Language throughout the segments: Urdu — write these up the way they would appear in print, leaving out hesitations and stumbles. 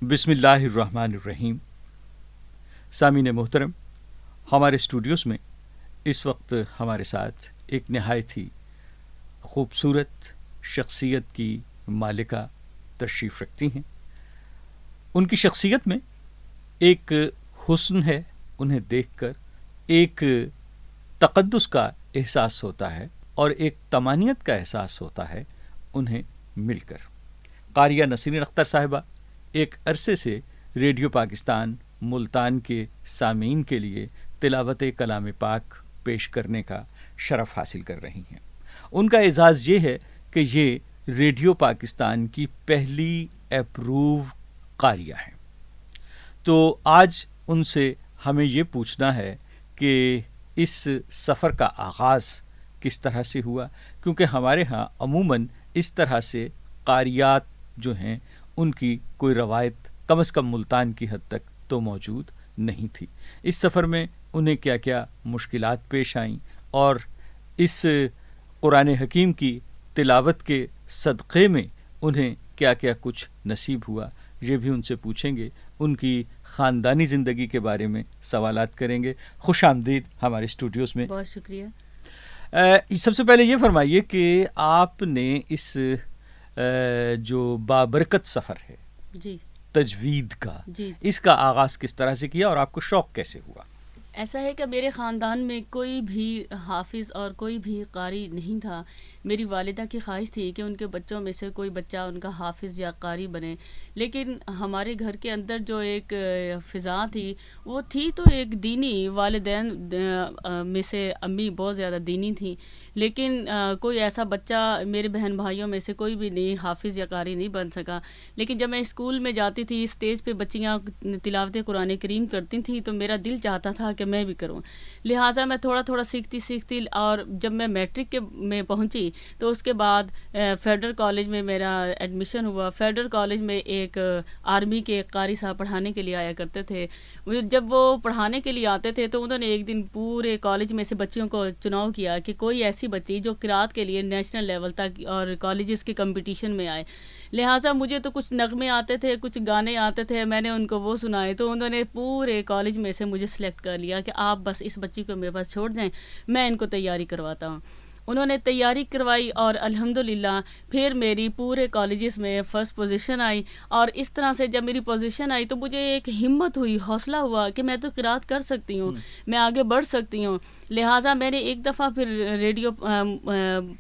بسم اللہ الرحمن الرحیم. سامعین محترم، ہمارے اسٹوڈیوز میں اس وقت ہمارے ساتھ ایک نہایت ہی خوبصورت شخصیت کی مالکہ تشریف رکھتی ہیں. ان کی شخصیت میں ایک حسن ہے، انہیں دیکھ کر ایک تقدس کا احساس ہوتا ہے اور ایک طمانینت کا احساس ہوتا ہے انہیں مل کر. قاریہ نسرین اختر صاحبہ ایک عرصے سے ریڈیو پاکستان ملتان کے سامعین کے لیے تلاوت کلام پاک پیش کرنے کا شرف حاصل کر رہی ہیں. ان کا اعزاز یہ ہے کہ یہ ریڈیو پاکستان کی پہلی اپروو قاریہ ہیں. تو آج ان سے ہمیں یہ پوچھنا ہے کہ اس سفر کا آغاز کس طرح سے ہوا، کیونکہ ہمارے ہاں عموماً اس طرح سے قاریات جو ہیں ان کی کوئی روایت کم از کم ملتان کی حد تک تو موجود نہیں تھی. اس سفر میں انہیں کیا کیا مشکلات پیش آئیں اور اس قرآن حکیم کی تلاوت کے صدقے میں انہیں کیا کیا کچھ نصیب ہوا، یہ بھی ان سے پوچھیں گے. ان کی خاندانی زندگی کے بارے میں سوالات کریں گے. خوش آمدید ہمارے اسٹوڈیوز میں. بہت شکریہ. سب سے پہلے یہ فرمائیے کہ آپ نے اس جو بابرکت سفر ہے جی تجوید کا، جی اس کا آغاز کس طرح سے کیا اور آپ کو شوق کیسے ہوا؟ ایسا ہے کہ میرے خاندان میں کوئی بھی حافظ اور کوئی بھی قاری نہیں تھا. میری والدہ کی خواہش تھی کہ ان کے بچوں میں سے کوئی بچہ ان کا حافظ یا قاری بنے، لیکن ہمارے گھر کے اندر جو ایک فضا تھی وہ تھی تو ایک دینی. والدین میں سے امی بہت زیادہ دینی تھیں، لیکن کوئی ایسا بچہ میرے بہن بھائیوں میں سے کوئی بھی نہیں حافظ یا قاری نہیں بن سکا. لیکن جب میں اسکول میں جاتی تھی، اسٹیج پہ بچیاں تلاوت قرآن کریم کرتی تھیں تو میرا دل چاہتا تھا کہ میں بھی کروں. لہٰذا میں تھوڑا تھوڑا سیکھتی اور جب میں میٹرک میں پہنچی تو اس کے بعد فیڈرل کالج میں میرا ایڈمیشن ہوا. فیڈرل کالج میں ایک آرمی کے قاری صاحب پڑھانے کے لیے آیا کرتے تھے. جب وہ پڑھانے کے لیے آتے تھے تو انہوں نے ایک دن پورے کالج میں سے بچیوں کو چناؤ کیا کہ کوئی ایسی بچی جو قرات کے لیے نیشنل لیول تک اور کالجز کے کمپٹیشن میں آئے. لہٰذا مجھے تو کچھ نغمے آتے تھے، کچھ گانے آتے تھے، میں نے ان کو وہ سنائے تو انہوں نے پورے کالج میں سے مجھے سلیکٹ کر لیا کہ آپ بس اس بچی کو میرے پاس چھوڑ دیں، میں ان کو تیاری کرواتا ہوں. انہوں نے تیاری کروائی اور الحمدللہ پھر میری پورے کالجز میں فرسٹ پوزیشن آئی. اور اس طرح سے جب میری پوزیشن آئی تو مجھے ایک ہمت ہوئی، حوصلہ ہوا کہ میں تو قرات کر سکتی ہوں، میں آگے بڑھ سکتی ہوں. لہٰذا میں نے ایک دفعہ پھر ریڈیو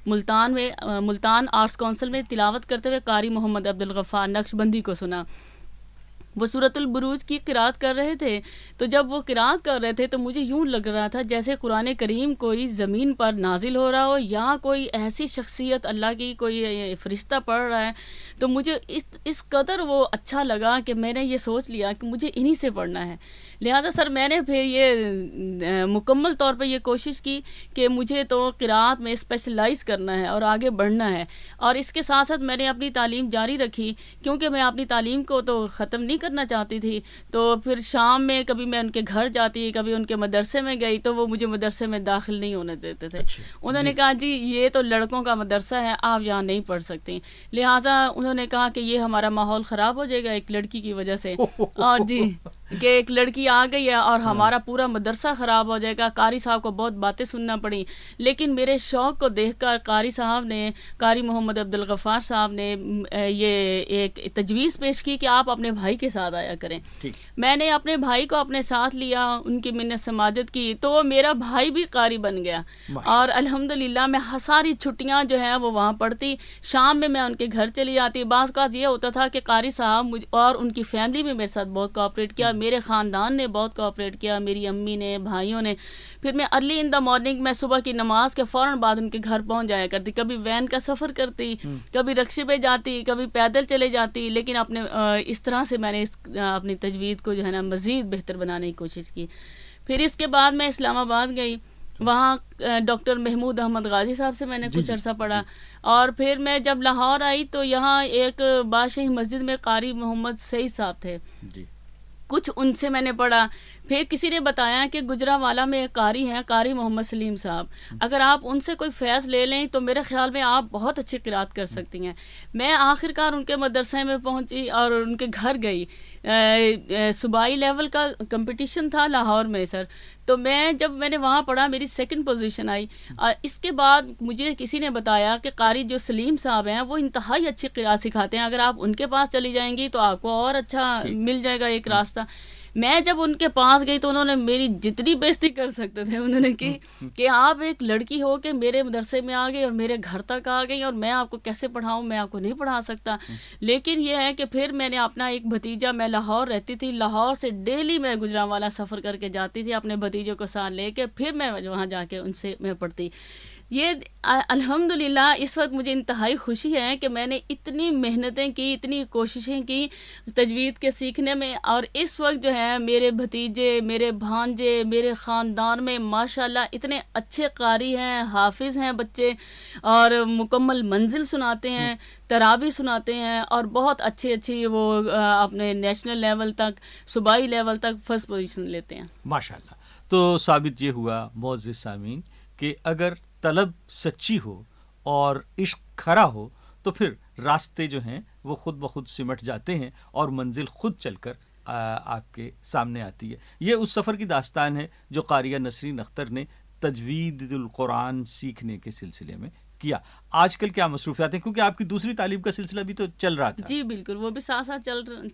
ملتان آرٹس کونسل میں تلاوت کرتے ہوئے قاری محمد عبدالغفار نقشبندی کو سنا. وہ سورۃ البروج کی قرات کر رہے تھے، تو جب وہ قرات کر رہے تھے تو مجھے یوں لگ رہا تھا جیسے قرآن کریم کوئی زمین پر نازل ہو رہا ہو یا کوئی ایسی شخصیت اللہ کی کوئی فرشتہ پڑھ رہا ہے. تو مجھے اس قدر وہ اچھا لگا کہ میں نے یہ سوچ لیا کہ مجھے انہی سے پڑھنا ہے. لہٰذا سر میں نے پھر یہ مکمل طور پہ یہ کوشش کی کہ مجھے تو قرات میں اسپیشلائز کرنا ہے اور آگے بڑھنا ہے. اور اس کے ساتھ ساتھ میں نے اپنی تعلیم جاری رکھی، کیونکہ میں اپنی تعلیم کو تو ختم نہیں کرنا چاہتی تھی. تو پھر شام میں کبھی میں ان کے گھر جاتی، کبھی ان کے مدرسے میں گئی تو وہ مجھے مدرسے میں داخل نہیں ہونے دیتے تھے. انہوں نے کہا جی یہ تو لڑکوں کا مدرسہ ہے، آپ یہاں نہیں پڑھ سکتی. لہٰذا انہوں نے کہا کہ یہ ہمارا ماحول خراب ہو جائے گا ایک لڑکی کی وجہ سے، اور جی کہ ایک لڑکی آ گئی ہے اور ہمارا پورا مدرسہ خراب ہو جائے گا. قاری صاحب کو بہت باتیں سننا پڑی، لیکن میرے شوق کو دیکھ کر قاری محمد عبدالغفار صاحب نے یہ ایک تجویز پیش کی کہ آپ اپنے بھائی کے ساتھ آیا کریں. میں نے اپنے بھائی کو اپنے ساتھ لیا، ان کی منت سماجت کی تو میرا بھائی بھی قاری بن گیا. اور الحمدللہ میں ساری چھٹیاں جو ہیں وہ وہاں پڑھتی، شام میں ان کے گھر چلی جاتی. بعض اوقات یہ ہوتا تھا کہ قاری صاحب مجھ اور ان کی فیملی بھی میرے ساتھ بہت کوآپریٹ کیا، میرے خاندان نے بہت کوآپریٹ کیا، میری امی نے، بھائیوں نے. پھر میں ارلی ان دا مارننگ میں صبح کی نماز کے فوراً بعد ان کے گھر پہنچ جایا کرتی. کبھی وین کا سفر کرتی، کبھی رکشے پہ جاتی، کبھی پیدل چلے جاتی. لیکن اپنے اس طرح سے میں نے اپنی تجوید کو جو ہے نا مزید بہتر بنانے کی کوشش کی. پھر اس کے بعد میں اسلام آباد گئی، وہاں ڈاکٹر محمود احمد غازی صاحب سے میں نے کچھ عرصہ پڑھا. اور پھر میں جب لاہور آئی تو یہاں ایک بادشاہی مسجد میں قاری محمد سعید صاحب تھے. کچھ ان سے میں نے پڑھا. پھر کسی نے بتایا کہ گجرانوالہ میں ایک قاری ہیں, قاری محمد سلیم صاحب, اگر آپ ان سے کوئی فیض لے لیں تو میرے خیال میں آپ بہت اچھی قرات کر سکتی ہیں. میں آخر کار ان کے مدرسے میں پہنچی اور ان کے گھر گئی. صوبائی لیول کا کمپٹیشن تھا لاہور میں سر, تو جب میں نے وہاں پڑھا میری 2nd پوزیشن آئی. اس کے بعد مجھے کسی نے بتایا کہ قاری جو سلیم صاحب ہیں وہ انتہائی اچھی قرات سکھاتے ہیں, اگر آپ ان کے پاس چلی جائیں گی تو آپ کو اور اچھا مل جائے گا ایک راستہ. میں جب ان کے پاس گئی تو انہوں نے میری جتنی بےزتی کر سکتے تھے انہوں نے کی کہ آپ ایک لڑکی ہو کے میرے مدرسے میں آ گئی اور میرے گھر تک آ گئی, اور میں آپ کو کیسے پڑھاؤں, میں آپ کو نہیں پڑھا سکتا. لیکن یہ ہے کہ پھر میں نے اپنا ایک بھتیجا, میں لاہور رہتی تھی, لاہور سے ڈیلی میں گجرانوالہ سفر کر کے جاتی تھی اپنے بھتیجوں کو ساتھ لے کے, پھر میں وہاں جا کے ان سے میں پڑھتی. یہ الحمدللہ اس وقت مجھے انتہائی خوشی ہے کہ میں نے اتنی محنتیں کی, اتنی کوششیں کی تجوید کے سیکھنے میں, اور اس وقت جو ہے میرے بھتیجے, میرے بھانجے, میرے خاندان میں ماشاءاللہ اتنے اچھے قاری ہیں, حافظ ہیں بچے, اور مکمل منزل سناتے ہیں, تراویح سناتے ہیں, اور بہت اچھی وہ اپنے نیشنل لیول تک, صوبائی لیول تک 1st پوزیشن لیتے ہیں ماشاءاللہ. تو ثابت یہ ہوا معزز سامعین کہ اگر طلب سچی ہو اور عشق کھرا ہو تو پھر راستے جو ہیں وہ خود بخود سمٹ جاتے ہیں اور منزل خود چل کر آپ کے سامنے آتی ہے. یہ اس سفر کی داستان ہے جو قاریہ نسرین اختر نے تجوید القرآن سیکھنے کے سلسلے میں کیا. آج کل کیا مصروفیات ہیں, کیونکہ آپ کی دوسری تعلیم کا سلسلہ بھی تو چل رہا تھا؟ جی بالکل, وہ بھی ساتھ ساتھ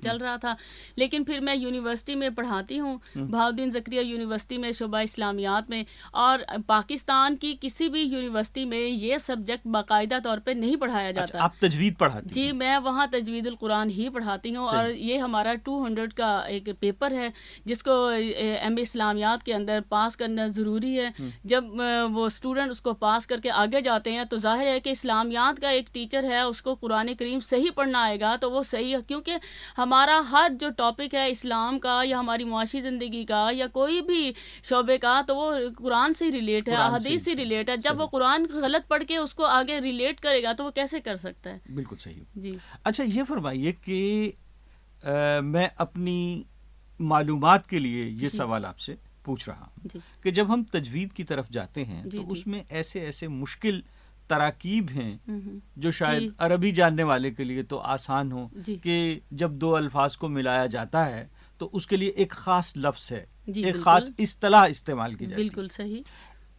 چل رہا تھا, لیکن پھر میں یونیورسٹی میں پڑھاتی ہوں, بہاؤالدین زکریا یونیورسٹی میں شعبہ اسلامیات میں, اور پاکستان کی کسی بھی یونیورسٹی میں یہ سبجیکٹ باقاعدہ طور پہ نہیں پڑھایا جاتا. آپ تجوید پڑھاتی ہیں؟ جی, میں وہاں تجوید القرآن ہی پڑھاتی ہوں, اور یہ ہمارا 200 کا ایک پیپر ہے جس کو ایم اے اسلامیات کے اندر پاس کرنا ضروری ہے. جب وہ اسٹوڈنٹ اس کو پاس کر کے آگے جاتے ہیں تو ظاہر ہے کہ اسلامیات کا ایک ٹیچر ہے, اس کو قرآن کریم صحیح پڑھنا آئے گا تو وہ صحیح ہے, کیونکہ ہمارا ہر جو ٹاپک ہے اسلام کا یا ہماری معاشی زندگی کا یا کوئی بھی شعبے کا, تو وہ قرآن سے ریلیٹ ہے, حدیث سے ریلیٹ ہے. جب وہ قرآن غلط پڑھ کے اس کو آگے ریلیٹ کرے گا تو وہ کیسے کر سکتا ہے؟ بالکل صحیح. جی اچھا, یہ فرمائیے کہ میں اپنی معلومات کے لیے یہ سوال آپ سے پوچھ رہا ہوں کہ جب ہم تجوید کی طرف جاتے ہیں تو اس میں ایسے مشکل تراکیب ہیں جو شاید عربی جاننے والے کے لیے تو آسان ہو, کہ جب 2 الفاظ کو ملایا جاتا ہے تو اس کے لیے ایک خاص لفظ ہے, ایک خاص اصطلاح استعمال کی جاتی ہے. بالکل صحیح.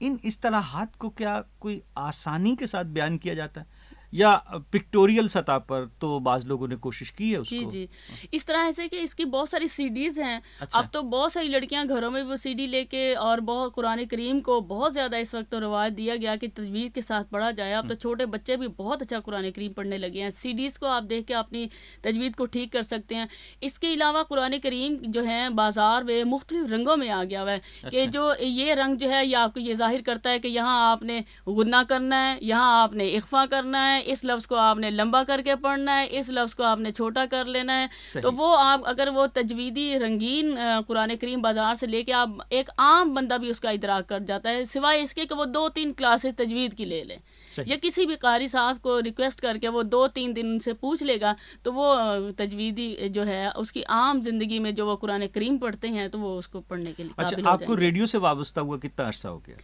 ان اصطلاحات کو کیا کوئی آسانی کے ساتھ بیان کیا جاتا ہے, یا پکٹوریل سطح پر تو بعض لوگوں نے کوشش کی ہے اس کو؟ جی اس طرح ایسے کہ اس کی بہت ساری سی ڈیز ہیں. اب تو بہت ساری لڑکیاں گھروں میں وہ سی ڈی لے کے, اور بہت قرآن کریم کو بہت زیادہ اس وقت روایت دیا گیا کہ تجوید کے ساتھ پڑھا جائے. اب تو چھوٹے بچے بھی بہت اچھا قرآن کریم پڑھنے لگے ہیں. سی ڈیز کو آپ دیکھ کے اپنی تجوید کو ٹھیک کر سکتے ہیں. اس کے علاوہ قرآن کریم جو ہے بازار میں مختلف رنگوں میں آ گیا ہوا ہے, کہ جو یہ رنگ جو ہے یہ آپ کو یہ ظاہر کرتا ہے کہ یہاں آپ نے غنہ کرنا ہے, یہاں آپ نے اخفا کرنا ہے, اس لفظ کو آپ نے لمبا کر کے پڑھنا ہے, اس لفظ کو آپ نے چھوٹا کر لینا ہے. تو وہ آپ اگر وہ تجویدی رنگین قرآن کریم بازار سے لے کے آپ, ایک عام بندہ بھی اس کا ادراک کر جاتا ہے, سوائے اس کے کہ وہ 2-3 کلاسز تجوید کی لے لے, یا کسی بھی قاری صاحب کو ریکویسٹ کر کے وہ 2-3 دن ان سے پوچھ لے گا, تو وہ تجویدی جو ہے اس کی عام زندگی میں جو وہ قرآن کریم پڑھتے ہیں تو وہ اس کو پڑھنے کے لیے قابل ہو جائیں گے. آپ کو ریڈیو سے وابستہ ہوا کتنا عرصہ ہو گیا؟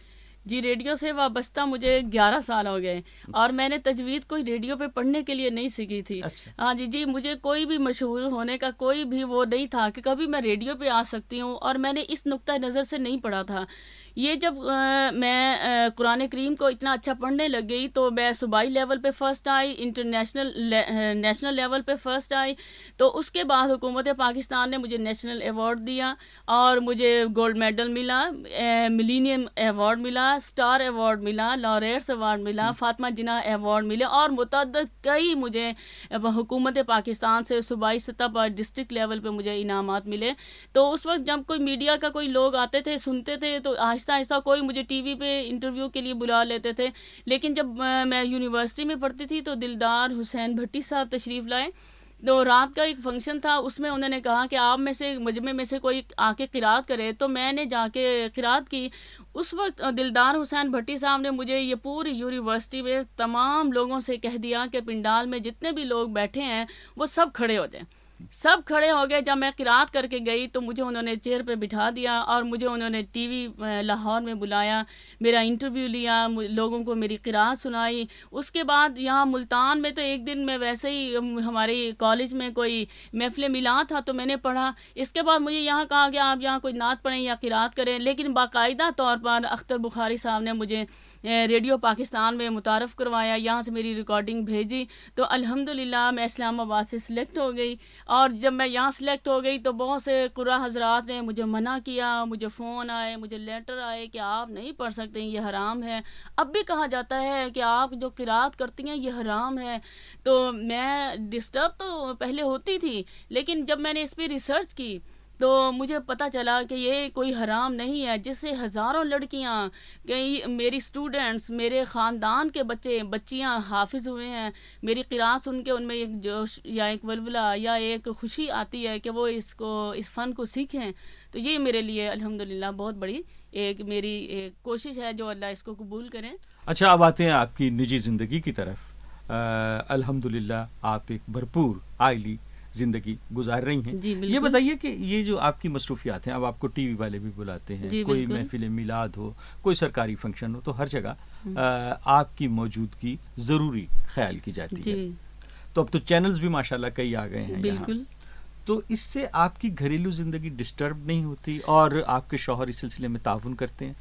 جی ریڈیو سے وابستہ مجھے 11 سال ہو گئے, اور میں نے تجوید کوئی ریڈیو پہ پڑھنے کے لیے نہیں سیکھی تھی. ہاں جی مجھے کوئی بھی مشہور ہونے کا کوئی بھی وہ نہیں تھا کہ کبھی میں ریڈیو پہ آ سکتی ہوں, اور میں نے اس نقطہ نظر سے نہیں پڑھا تھا. یہ جب میں قرآن کریم کو اتنا اچھا پڑھنے لگ گئی تو میں صوبائی لیول پہ فرسٹ آئی, نیشنل لیول پہ فرسٹ آئی. تو اس کے بعد حکومت پاکستان نے مجھے نیشنل ایوارڈ دیا, اور مجھے گولڈ میڈل ملا, ملینیم ایوارڈ ملا, سٹار ایوارڈ ملا, لاریٹس ایوارڈ ملا, فاطمہ جناح ایوارڈ ملے, اور متعدد کئی مجھے حکومت پاکستان سے صوبائی سطح پر ڈسٹرکٹ لیول پہ مجھے انعامات ملے. تو اس وقت جب کوئی میڈیا کا کوئی لوگ آتے تھے سنتے تھے تو آہستہ آہستہ کوئی مجھے ٹی وی پہ انٹرویو کے لیے بلا لیتے تھے. لیکن جب میں یونیورسٹی میں پڑھتی تھی تو دلدار حسین بھٹی صاحب تشریف لائے, تو رات کا ایک فنکشن تھا, اس میں انہوں نے کہا کہ آپ میں سے مجمع میں سے کوئی آ کے قرات کرے. تو میں نے جا کے قرات کی. اس وقت دلدار حسین بھٹی صاحب نے مجھے یہ پوری یونیورسٹی میں تمام لوگوں سے کہہ دیا کہ پنڈال میں جتنے بھی لوگ بیٹھے ہیں وہ سب کھڑے ہو جائیں. سب کھڑے ہو گئے. جب میں قرات کر کے گئی تو مجھے انہوں نے چیئر پہ بٹھا دیا اور مجھے انہوں نے ٹی وی لاہور میں بلایا, میرا انٹرویو لیا, لوگوں کو میری قرات سنائی. اس کے بعد یہاں ملتان میں تو ایک دن میں ویسے ہی ہماری کالج میں کوئی محفل میلاد تھا تو میں نے پڑھا. اس کے بعد مجھے یہاں کہا گیا آپ یہاں کوئی نعت پڑھیں یا قرات کریں, لیکن باقاعدہ طور پر اختر بخاری صاحب نے مجھے ریڈیو پاکستان میں متعارف کروایا, یہاں سے میری ریکارڈنگ بھیجی. تو الحمدللہ میں اسلام آباد سے سلیکٹ ہو گئی. اور جب میں یہاں سلیکٹ ہو گئی تو بہت سے قرآن حضرات نے مجھے منع کیا, مجھے فون آئے, مجھے لیٹر آئے کہ آپ نہیں پڑھ سکتے, یہ حرام ہے. اب بھی کہا جاتا ہے کہ آپ جو قرات کرتی ہیں یہ حرام ہے. تو میں ڈسٹرب تو پہلے ہوتی تھی, لیکن جب میں نے اس پہ ریسرچ کی تو مجھے پتہ چلا کہ یہ کوئی حرام نہیں ہے, جس سے ہزاروں لڑکیاں, کئی میری اسٹوڈنٹس, میرے خاندان کے بچیاں حافظ ہوئے ہیں. میری قرات سن کے ان میں ایک جوش یا ایک ولولہ یا ایک خوشی آتی ہے کہ وہ اس فن کو سیکھیں. تو یہ میرے لیے الحمدللہ بہت بڑی ایک میری ایک کوشش ہے, جو اللہ اس کو قبول کریں. اچھا, اب آتے ہیں آپ کی نجی زندگی کی طرف. الحمدللہ آپ ایک بھرپور عائلی زندگی گزار رہی ہیں. جی یہ بتائیے کہ یہ جو آپ کی مصروفیات ہیں, اب آپ کو ٹی وی والے بھی بلاتے ہیں, کوئی محفل میلاد ہو, کوئی سرکاری فنکشن ہو, تو ہر جگہ آپ کی موجودگی ضروری خیال کی جاتی ہے. تو اب تو چینلز بھی ماشاءاللہ کئی آ گئے ہیں بالکل. تو اس سے آپ کی گھریلو زندگی ڈسٹرب نہیں ہوتی, اور آپ کے شوہر اس سلسلے میں تعاون کرتے ہیں؟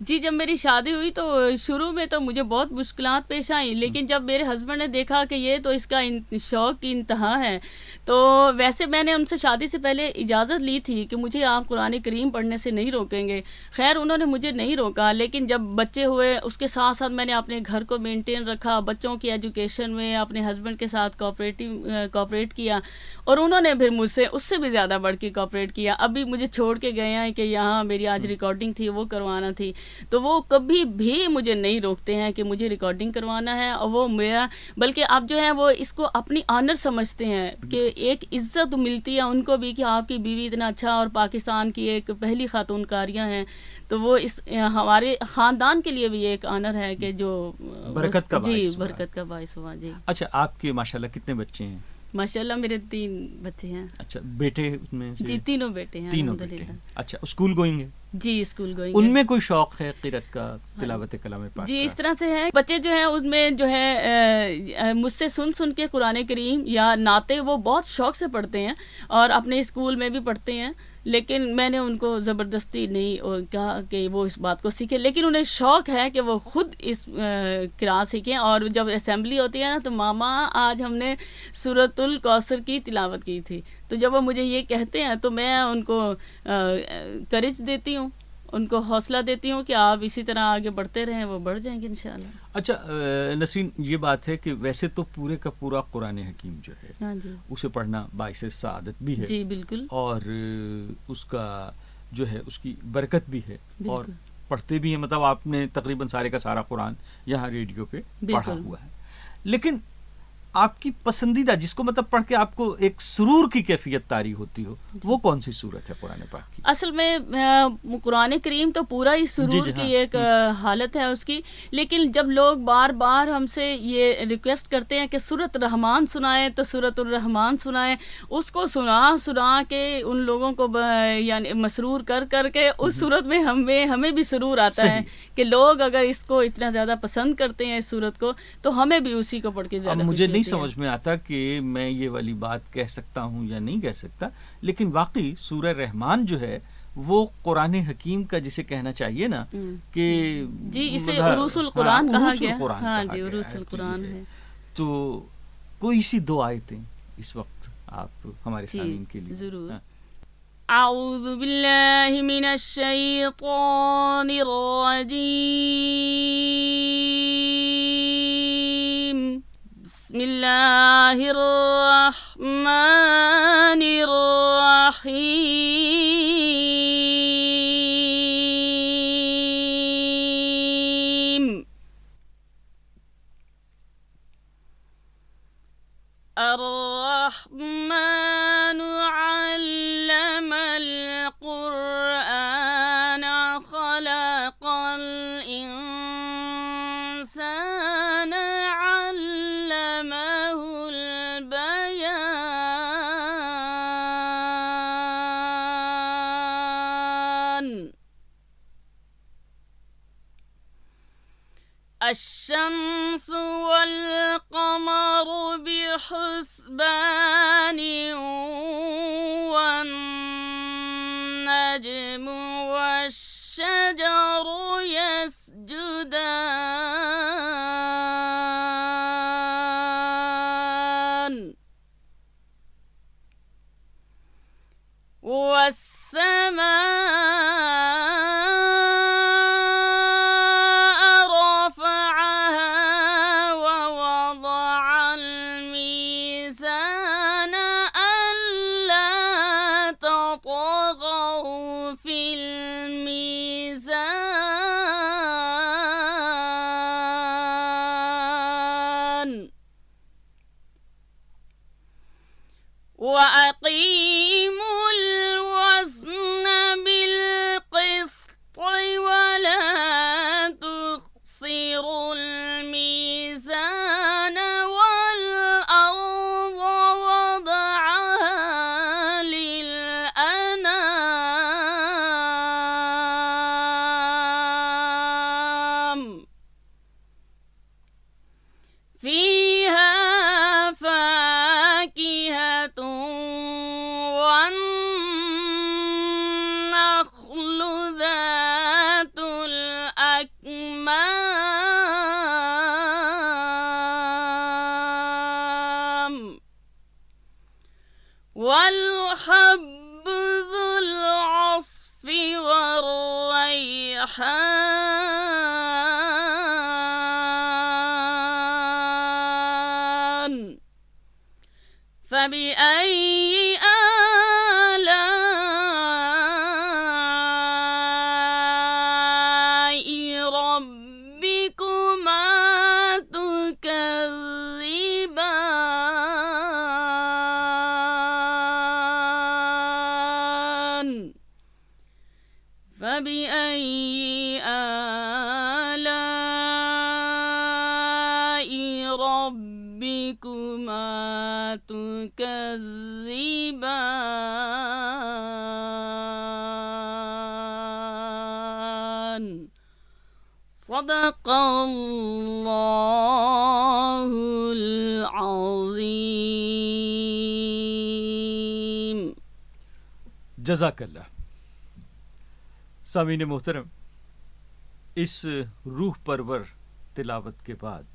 جی, جب میری شادی ہوئی تو شروع میں تو مجھے بہت مشکلات پیش آئیں, لیکن جب میرے ہسبینڈ نے دیکھا کہ یہ تو اس کا شوق کی انتہا ہے, تو ویسے میں نے ان سے شادی سے پہلے اجازت لی تھی کہ مجھے آپ قرآن کریم پڑھنے سے نہیں روکیں گے. خیر انہوں نے مجھے نہیں روکا, لیکن جب بچے ہوئے اس کے ساتھ ساتھ میں نے اپنے گھر کو مینٹین رکھا, بچوں کی ایجوکیشن میں اپنے ہسبینڈ کے ساتھ کوآپریٹ کیا, اور انہوں نے پھر مجھ سے اس سے بھی زیادہ بڑھ کے کوآپریٹ کیا. ابھی مجھے چھوڑ کے گئے ہیں کہ یہاں میری آج ریکارڈنگ تھی, وہ کروانا تھی, تو وہ کبھی بھی مجھے نہیں روکتے ہیں کہ مجھے ریکارڈنگ کروانا ہے. اور وہ میرا, بلکہ اب جو ہے وہ اس کو اپنی آنر سمجھتے ہیں کہ ایک عزت ملتی ہے ان کو بھی کہ آپ کی بیوی اتنا اچھا, اور پاکستان کی ایک پہلی خاتون قاریہ ہیں, تو وہ اس ہمارے خاندان کے لیے بھی ایک آنر ہے کہ جو برکت کا باعث. جی, برکت کا باعث ہوا. جی. اچھا, آپ کے ماشاءاللہ کتنے بچے ہیں؟ ماشاءاللہ میرے 3 بچے ہیں. اچھا, بیٹے میں سے؟ جی, تینوں بیٹے ہیں. تینوں بیٹے ہیں. اچھا, اسکول گوئنگ ہے؟ جی, اسکول گوئنگ. ان میں کوئی شوق ہے قرات کا, تلاوت کلام پاک؟ جی, اس طرح سے ہے, بچے جو ہیں اس میں جو ہے مجھ سے سن کے قرآن کریم یا نعتیں وہ بہت شوق سے پڑھتے ہیں, اور اپنے اسکول میں بھی پڑھتے ہیں, لیکن میں نے ان کو زبردستی نہیں کہا کہ وہ اس بات کو سیکھیں, لیکن انہیں شوق ہے کہ وہ خود اس قرات سیکھیں. اور جب اسمبلی ہوتی ہے نا تو ماما آج ہم نے سورۃ الکوثر کی تلاوت کی تھی, تو جب وہ مجھے یہ کہتے ہیں تو میں ان کو کرج دیتی ہوں, ان کو حوصلہ دیتی ہوں کہ آپ اسی طرح آگے بڑھتے رہیں, وہ بڑھ جائیں گے انشاءاللہ. اچھا نسرین, یہ بات ہے کہ ویسے تو پورے کا پورا قرآن حکیم جو ہے, ہاں جی, اسے پڑھنا باعث سعادت بھی ہے. جی بالکل. اور اس کا جو ہے اس کی برکت بھی ہے, اور پڑھتے بھی ہیں. مطلب آپ نے تقریباً سارے کا سارا قرآن یہاں ریڈیو پہ پڑھا ہوا ہے, لیکن آپ کی پسندیدہ جس کو مطلب پڑھ کے آپ کو ایک سرور کی کیفیت طاری ہوتی ہو, وہ کون سی صورت ہے قرآن پاک کی؟ اصل میں قرآن کریم تو پورا ہی سرور کی ایک حالت ہے اس کی, لیکن جب لوگ بار بار ہم سے یہ ریکویسٹ کرتے ہیں کہ سورۃ الرحمن سنائیں تو سورۃ الرحمن سنائیں, اس کو سنا کے ان لوگوں کو یعنی مسرور کر کے اس صورت میں ہمیں بھی سرور آتا ہے کہ لوگ اگر اس کو اتنا زیادہ پسند کرتے ہیں اس صورت کو, تو ہمیں بھی اسی کو پڑھ کے زیادہ مجھے نہیں سمجھ میں آتا کہ میں یہ والی بات کہہ سکتا ہوں یا نہیں کہہ سکتا, لیکن واقعی سورہ رحمان جو ہے وہ قرآن حکیم کا جسے کہنا چاہیے نا کہ جی, اسے عروس القرآن کہا گیا. ہاں جی, عروس القرآن ہے. تو کوئی سی 2 آیتیں اس وقت آپ ہمارے سامعین کے لیے؟ ضرور. اعوذ باللہ من الشیطان الرجیم, بسم اللہ الرحمن الرحیم. الرحمن علم القرآن خلق الإنسان علمه البيان. والشمس والقمر بحسبان والنجم والشجر يسجدان والسماء رفعها ووضع الميزان ألا تطغوا في الميزان وأقيموا الوزن بالقسط ولا تخسروا الميزان والأرض وضعها للأنام فيها فاكهة والنخل ذات الأكمام والحب ذو العصف والريحان فبأي آلاء ربكما تكذبان فبأي آلاء ربكما تكذبان صدق الله العظيم. جزاک اللہ. سامعین محترم، اس روح پرور تلاوت کے بعد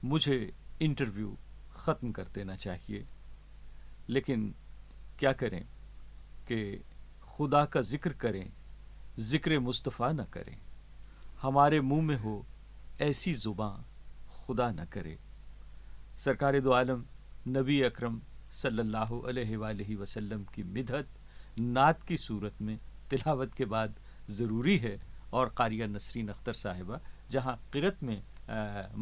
مجھے انٹرویو ختم کر دینا چاہیے، لیکن کیا کریں کہ خدا کا ذکر کریں، ذکر مصطفیٰ نہ کریں. ہمارے منہ میں ہو ایسی زباں خدا نہ کرے. سرکار دو عالم نبی اکرم صلی اللہ علیہ وآلہ وسلم کی مدحت نعت کی صورت میں تلاوت کے بعد ضروری ہے، اور قاریہ نسرین اختر صاحبہ جہاں قرأت میں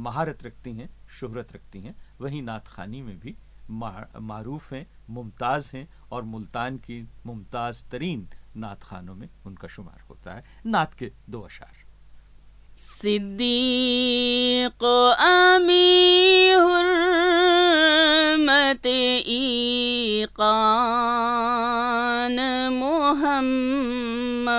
مہارت رکھتی ہیں، شہرت رکھتی ہیں، وہیں نعت خوانی میں بھی معروف ہیں، ممتاز ہیں، اور ملتان کی ممتاز ترین نعت خوانوں میں ان کا شمار ہوتا ہے. نعت کے دو اشعار. صدیق امی حرمت ایقان محمد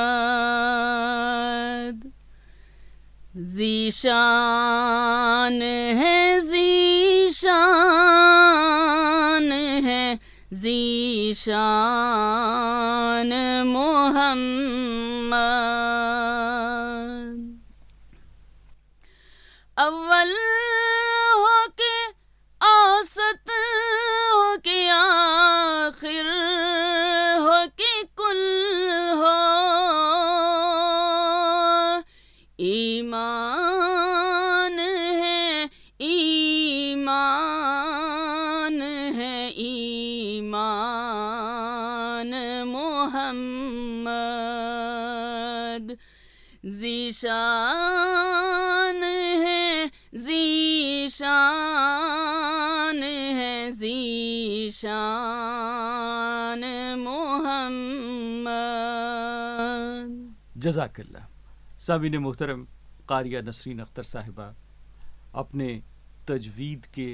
ذیشان ہے ذیشان ہے ذیشان محمد اول ہو کے اوسط ہو کے آخر ہو کے کل ہو ایمان ہے ایمان ہے ایمان محمد ذیشان ذیشان ہے ذیشان محمد. جزاک اللہ. سامعین محترم، قاریہ نسرین اختر صاحبہ اپنے تجوید کے،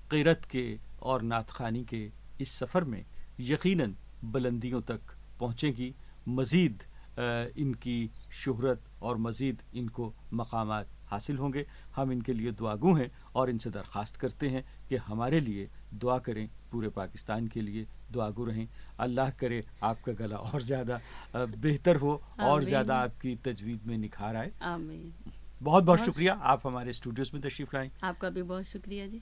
قرأت کے اور نعت خوانی کے اس سفر میں یقیناً بلندیوں تک پہنچے گی. مزید ان کی شہرت اور مزید ان کو مقامات حاصل ہوں گے. ہم ان کے لیے دعاگو ہیں اور ان سے درخواست کرتے ہیں کہ ہمارے لیے دعا کریں, پورے پاکستان کے لیے دعاگو رہیں. اللہ کرے آپ کا گلا اور زیادہ بہتر ہو اور زیادہ آپ کی تجوید میں نکھار آئے. آمین. بہت بہت شکریہ, آپ ہمارے اسٹوڈیوز میں تشریف لائیں. آپ کا بھی بہت شکریہ جی.